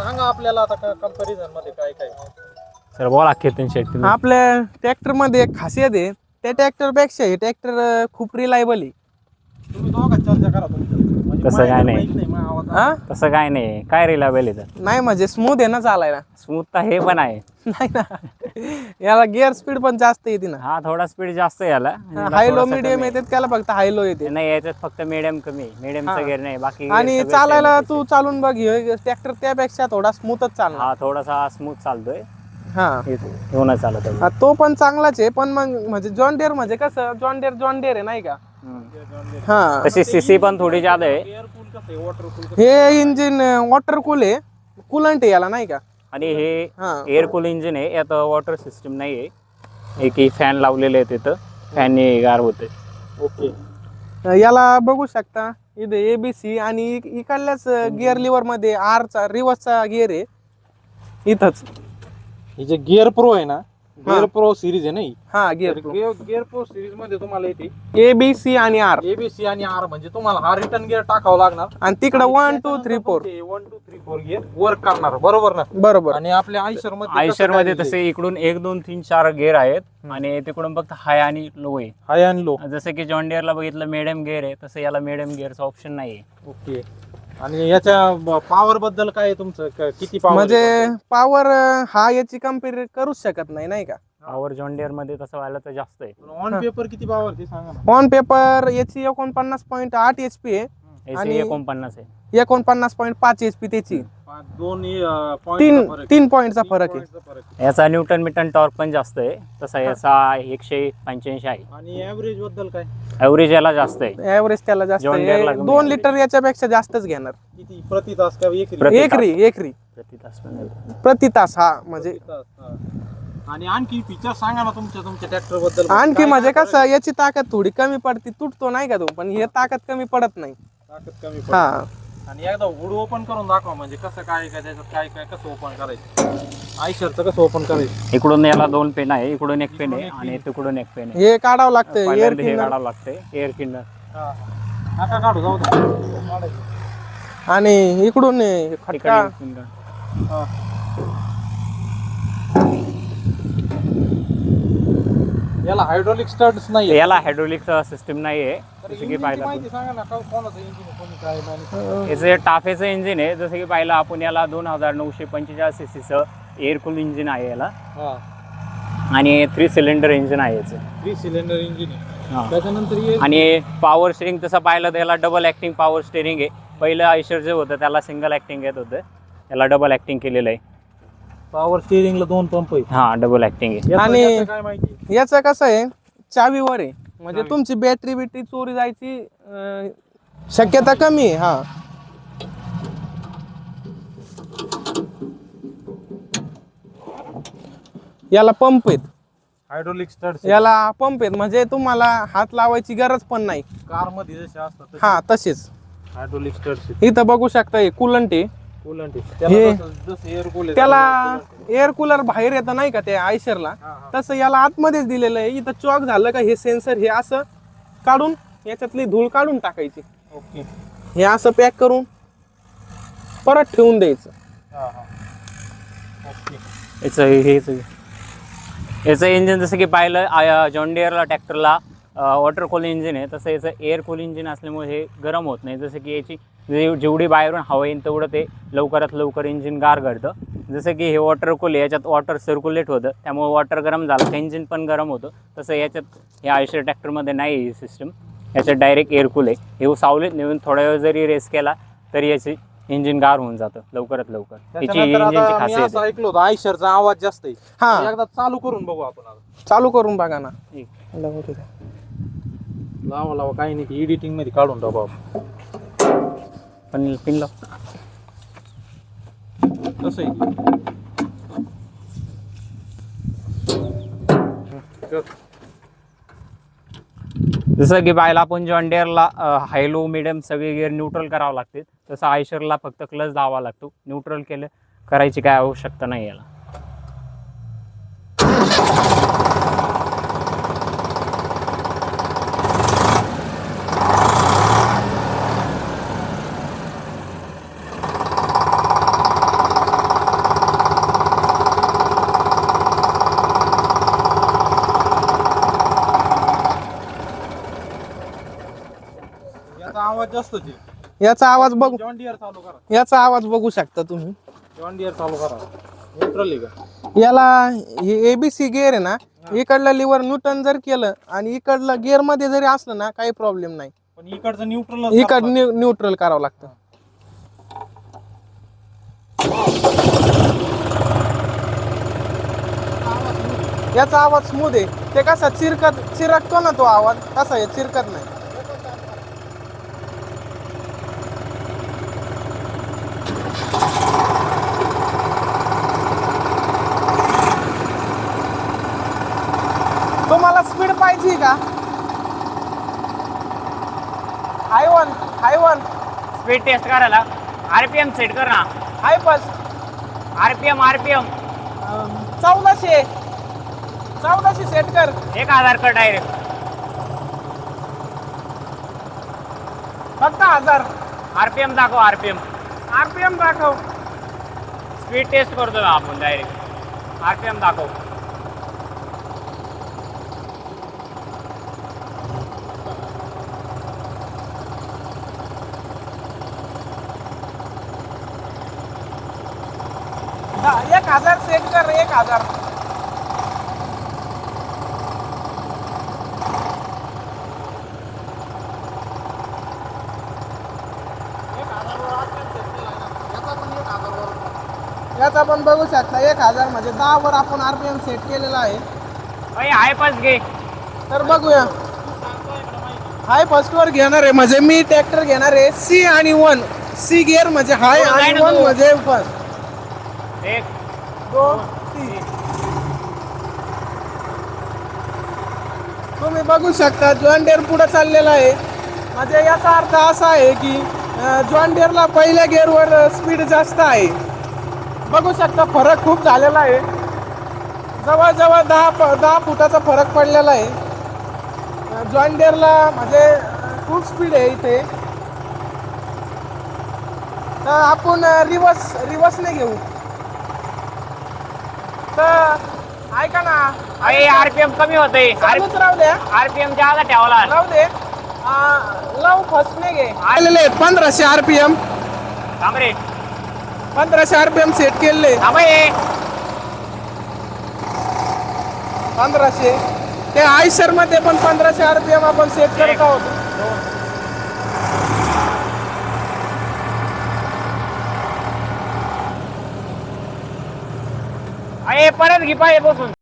सांगा आपल्याला आता कंपॅरिझन मध्ये काय काय. सर बोला केतन शेट तुम्ही. आपल्या ट्रॅक्टर मध्ये एक खासियत आहे, त्या ट्रॅक्टर पेक्षा हे ट्रॅक्टर खूप रिलायबल आहे. तुम्ही दोघात चर्चा करा तुमच्या म्हणजे तसं काय नाही. माहित नाही मग आवाज हा तसं काय नाही, काय रिलायबल आहे तर नाही म्हणजे स्मूथ आहे ना चालायला. स्मूथ तर हे पण आहे. नाही ना, याला गिअर स्पीड पण जास्त येते ना. हा थोडा स्पीड जास्त आहे याला. हाय लो मीडियम येते, त्याला फक्त हाय लो येते. नाही याच्यात फक्त मीडियम कमी, मीडियमचा हा. गिअर नाही बाकी आणि सगळे चालायला same तू आहे. चालून बघ, ट्रॅक्टर त्यापेक्षा थोडा स्मूथच चालणार. हा थोडासा स्मूथ चालतोय. हा होणं चालत आहे. हा, तो पण चांगलाच आहे, पण मग म्हणजे जॉन डिअर म्हणजे कसं जॉन डिअर आहे नाही का. हा तशी सीसी पण थोडी जादा आहे. एअर कूल कसं आहे, वॉटर कूल हे इंजिन वॉटर कूल आहे, कुलंट आहे याला नाही का. आणि हे हा एअर कूल इंजिन आहे, यात वॉटर सिस्टम नाही आहे. एक फॅन लावलेले आहे तिथं, फॅनने गार होते. ओके. याला बघू शकता इथे ABC आणि इकडल्याच गिअर लिव्हर मध्ये आरचा रिव्हर्सचा गिअर आहे इथंच. ही जे गिअर प्रो आहे ना, गिअर प्रो सिरीज आहे ना ही. हा गिअर गिअर प्रो सिरीज मध्ये तुम्हाला येते ABC आणि R ABC आणि R म्हणजे तुम्हाला हा रिटर्न गिअर टाकावा लागणार. आणि तिकडं 1 2 3 4 1 2 3 4 गिअर वर्क करणार, बरोबर ना. बरोबर. आणि आपल्या आयशर मध्ये आयशर मध्ये तसे इकडून 1 2 3 4 गिअर आहेत आणि तिकडून फक्त हाय आणि लो आहे. हाय आणि लो. जसं की जॉन डिअरला बघितलं मिडियम गिअर आहे, तसं याला मिडियम गिअरचा ऑप्शन नाही आहे. ओके. आणि याच्या पॉवर बद्दल काय आहे तुमचं, किती पॉवर म्हणजे पॉवर हा याची कम्पेअर करूच शकत नाही नाही का. पॉवर जॉन डिअर मध्ये तसं व्हायला तर जास्त आहे. ऑन पेपर किती पॉवर ते सांगा ना. ऑन पेपर याची 49.8 HP आहे याचे आणि 49 आहे. 49.5 HP त्याची. दोन तीन पॉईंटचा फरक आहे. याचा न्यूटन मीटर टॉर्क पण जास्त आहे, तसा याचा 185 आहे. आणि ऍव्हरेज बद्दल काय, ॲव्हरेज याला जास्त आहे. ऍव्हरेज त्याला जास्त John Deere ला आहे, कमी 2 आहे. लिटर याच्यापेक्षा जास्तच घेणार. किती प्रति तास का एकरी? प्रति एकरी प्रति तास पण प्रति तास. हा म्हणजे प्रति तास, हा. आणि आणखी फीचर सांगा ना तुमच्या ट्रॅक्टर बद्दल. आणखी काय म्हणजे काय कसं याची ताकद थोडी कमी पडते, तुटतो नाही का तो, पण हे ताकद कमी पडत नाही. ताकद कमी पडते. हा आणि एकदा हुड ओपन करून दाखवा, म्हणजे कसं काय काय त्याच्यात काय काय कसं ओपन करायचं, आयशरचं कसं ओपन करायचं. इकडून याला 2 पेन आहे, इकडून 1 पेन आहे आणि तिकडून 1 पेन आहे. हे काढावं लागतं एअर पहिल्यांदा हे क्लिनर काढावं लागतंय एअर क्लिनर. नका काढू, जाऊ दे. आणि इकडून हे खटका. हा. याला हायड्रोलिक स्टार्टच नाही. याला हायड्रोलिक सिस्टम नाही आहे. जसं की पाहिलं माहिती सांगा ना, कोणाचं इंजिन कोणी काय नाही. याचं टाफेचं इंजिन आहे. जसं की पाहिलं आपण याला 2945 सीसीचं एअर कूल इंजिन आहे याला हा, आणि 3 सिलेंडर इंजिन आहे याचं. 3 सिलेंडर इंजिन आहे. हा. त्याच्यानंतर आणि पॉवर स्टेरिंग तसं पाहिलं तर याला डबल ॲक्टिंग पॉवर स्टेरिंग आहे. पहिलं आयशर जे होतं त्याला सिंगल ॲक्टिंग येत होतं, याला डबल ॲक्टिंग केलेलं आहे. पॉवर स्टिअरिंगला 2 पंप आहे. हा डबल ॲक्टिंग आहे. आणि याचं काय माहिती. याचं कसं आहे, चावीवर आहे, म्हणजे चावी. तुमची बॅटरी चोरी जायची शक्यता कमी आहे. हा याला पंप आहेत, हायड्रोलिक स्टार्ट याला पंप आहेत, म्हणजे तुम्हाला हात लावायची गरज पण नाही. कार मध्ये जसे असतात हा तसेच हायड्रोलिक स्टार्ट इथं बघू शकता हे कूलंट आहे. कूलंट हे- जसं एअर कूल त्याला एअर कूलर बाहेर येतं नाही का ते आयशरला, तसं याला आतमध्येच दिलेलं आहे. इथं चॉक झालं का हे सेन्सर हे असं काढून याच्यातली धूळ काढून टाकायची, ओके. हे असं पॅक करून परत ठेवून द्यायचं. हा हा, ओके. याचं इंजिन जसं की पाहिलं जॉन डिअरला ट्रॅक्टरला वॉटर कूल इंजिन आहे, तसं याचं एअर कूल इंजिन असल्यामुळे हे गरम होत नाही. जसं की याची जेवढी बाहेरून हवा येईल तेवढं ते लवकरात लवकर इंजिन गार करतं. जसं की हे वॉटर कूल आहे, याच्यात वॉटर सर्क्युलेट होतं, त्यामुळे वॉटर गरम झालं तर इंजिन पण गरम होतं. तसं याच्यात या आयशर ट्रॅक्टरमध्ये नाही ही सिस्टम. याच्यात डायरेक्ट एअर कूल आहे. हे सावलीत नेऊन थोडा वेळ जरी रेस केला तरी याची इंजिन गार होऊन जातं लवकरात लवकर. याची त्याच्यानंतर इंजिनची आता मी खासियत असं आहे. ऐकलं होतं आयशरचा आवाज जास्त आहे. हा एकदा चालू करून बघू आपण आता. चालू करून बघा ना. लावा लावा, काही नाही, एडिटिंग मध्ये काढून टाकू आपण. पण पिन लाव. कसं आहे जसं की पाहिलं आपण जॉन डिअरला हाय लो मिडियम सगळे गिअर न्यूट्रल करावं लागते, तसं आयशरला फक्त क्लच दावा लागतो. न्यूट्रल केलं करायची काय आवश्यकता नाही याला. जास्त आहे. याचा आवाज बघू, जॉन डियर चालू करा, याचा आवाज बघू शकता तुम्ही. जॉन डियर चालू करा. न्यूट्रल आहे का? याला एबीसी गिअर आहे ना, इकडला लिव्हर न्यूटन जर केलं आणि इकडला गिअर मध्ये जरी असलं ना काही प्रॉब्लेम नाही. पण इकडचं न्यूट्रल इकड न्यूट्रल करावं लागतं. याचा आवाज स्मूथ आहे. ते कसा चिरकतो ना तो आवाज, कसा आहे चिरकत नाही. तुम्हाला स्पीड पाहिजे का? हाय वन स्पीड टेस्ट करायला आरपीएम सेट कर ना. हाय बस आरपीएम 1400 सेट कर. 1000 कर डायरेक्ट. फक्त 1000 आरपीएम दाखव. आरपीएम दाखव. स्पीड टेस्ट करतो ना आपण डायरेक्ट. आरपीएम दाखव. दा- 1000 सेट कर. 1000 याचा पण बघू शकता. 1000 म्हणजे 10 वर आपण आरपीएम सेट केलेला आहे. हाय पास घे. तर बघूया. हाय फर्स्ट वर घेणार आहे म्हणजे मी ट्रॅक्टर घेणार आहे सी आणि 1. सी गिअर म्हणजे हाय थोडं आणि जाय ना 1 तू. म्हणजे फर्स्ट. 1 2 3 तुम्ही बघू शकता जॉन डियर पुढे चाललेला आहे. म्हणजे याचा अर्थ असा आहे की जॉन डियरला पहिल्या गिअरवर स्पीड जास्त आहे. बघू शकता फरक खूप झालेला आहे. जवळजवळ 10 फुटाचा फरक पडलेला आहे. जॉन डियरला म्हणजे खूप स्पीड आहे इथे. तर आपण रिवर्सने घेऊ. तर ऐका ना, आरपीएम कमी होते. चालूच राहू द्या. आरपीएम जादा ठेवला. राहू दे. लव फर्स्टने घे. आलेले आहेत 1500 आरपीएम. थांब रे. 1500 आरपीएम सेट केले. थांब हे. 1500 ते आयशर मध्ये पण 1500 आरपीएम आपण सेट करत आहोत. परत घे पाहिजे बसून.